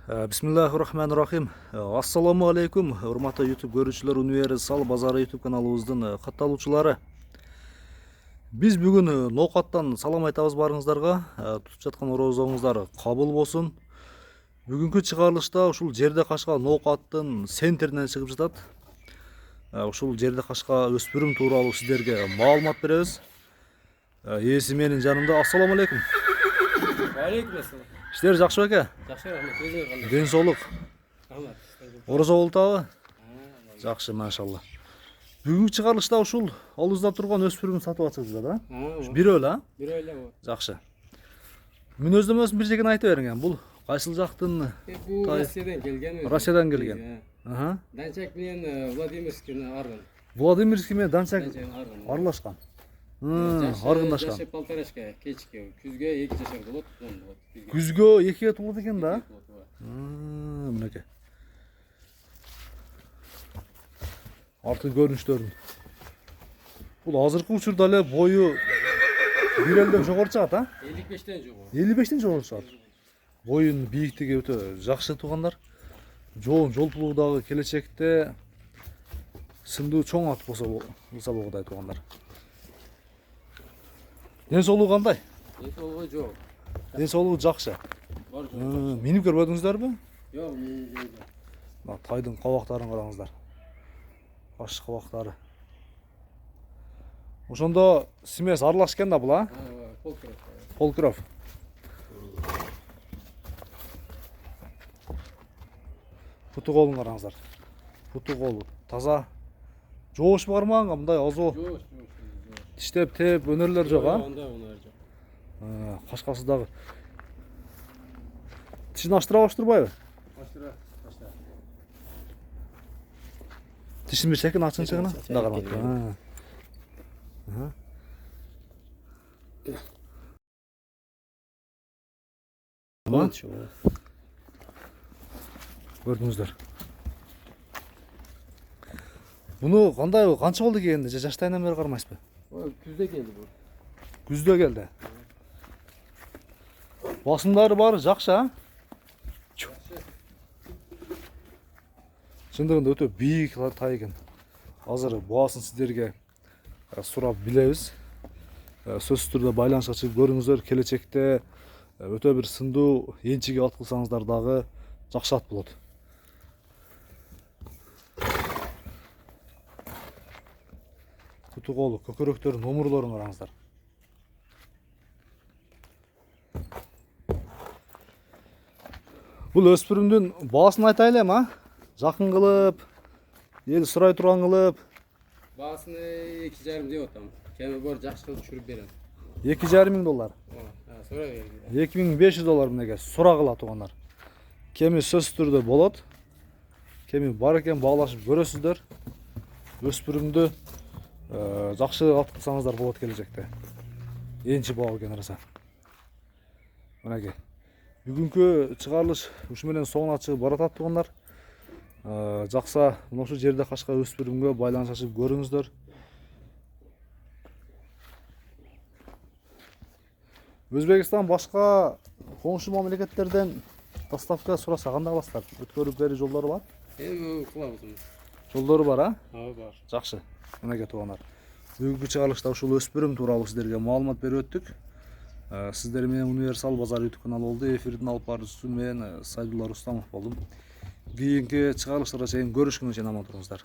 Bismillahirrahmanirrahim. Assalamu alaikum. Урматтуу YouTube көрүүчүлөр, Универсал базары YouTube каналыбыздын катталуучулары. Биз бүгүн ноокаттан салам айтабыз барыңыздарга. Тутуп жаткан орозоңуздар кабыл болсун. Бүгүнкү чыгарылышта ушул жерде кашка ноокаттын центринен чыгып жатат. Ушул жерде кашка өспүрүм тууралуу сиздерге маалымат беребиз. Ээси менин жанымда. Ассаламу алейкум. Алейкум ассалам. Иштер жакшы беке? Жакшы, рахмат. Өзүңөр кандай? Ден соолук. Рахмат. Орозо болтабы? Жакшы, машалла. Бүгүнкү чыгарылышта ушул алыбызда турган өспүрүм сатып атасыздар да? Бирөө эле, а? Бирөө эле бу. Жакшы. Мүнөздөмөсүн бир жегин айтып бериңер. Бул кайсыл жактын? Бу Россиядан келген. Россиядан келген. Данчак менен Владимирскийне арган. Владимирский менен Данчак Арган. аралашкан. Аргындашкан. Жашып полторашка, кечке. Күзгө 2 жашар болот, Күзгө 2 толот экен да? Мынакей. Арты көрүнүштөрүн. Бул азыркы учурда эле бою бир элден жогору чыгат, а? 55тен жогору. 55тен жогору чыгат. Боюнун бийиктиги өтө жакшы туугандар. Жолтулуу дагы келечекте сындуу чоң ат болсо болгодай туугандар. Ден соолугу кандай? Ден соолугу жок. Ден соолугу жакшы. Минип көрбөдүңүздөрбү? Жок, мен. Тайдын кабактарын караңыздар. Баш кабактары. Ошондо смесь аралаш экен да бул, а? Полкров. Путу колун караңыздар. Путу колу таза. Жоошпу кармаганга мындай азо. Тиштеп теп өнөрлөр жок, а? Анда өнөр жок. Кашкасы дагы. Тишин аштыра турбайбы? Аштыра. Тишин бир чекин ачынчыгына. Мында караңыз. Көрдүңүздөр. Буну кандай канча болду кийгенде? Же жаштайынан бери кармайсызбы? Күздө келди бу. Күздө келди. Басымдары бары жакшы, а? Чындыгында өтө бийик тай экен. Азыр баасын сиздерге сурап билебиз. Сөзсүз түрдө байланышка чыгып көрүңүздөр. Келечекте өтө бир сындуу энчиге ат кылсаңыздар дагы жакшы ат болот. Путу колу, көкөрөктөрүн, омурлорун караңыздар. Бул өспүрүмдүн баасын айтайлы эми, а? Жакын кылып, эл сурай турган кылып. Баасын 2,5 деп атам. Кеми бор жакшы кылып түшүрүп берем. $2,500. Сурай берди. $2,500 мынеге сурагыла туугандар. Кеми сөзсүз түрдө болот. Кеми бар экен, баалашып көрөсүздөр. Өспүрүмдү жакшы ат кылсаңыздар болот келечекте. Энчи баа экен араса. Мынакей. Бүгүнкү чыгарылыш ушу менен соңуна чыгып баратат туугандар. Жакса, мына ушул жерде кашка өспүрүмгө байланыш ачып көрүңүздөр. Өзбекстан башка коңшу мамлекеттерден доставка сураса кандай кыласыздар? Өткөрүп берүү жолдору бар? Кылабыз. Жолдору бар, а? Бар. Жакшы. Мынакей туугандар. Бүгүнкү чыгарылышта ушул өспүрүм тууралуу сиздерге маалымат берип өттүк. Сиздер менен Универсал базары YouTube каналы болду. Эфирдин алып баруучусу мен Сайдулла Рустамов болдум. Кийинки чыгарылыштарга чейин көрүшкөнгө чейин аман туруңуздар.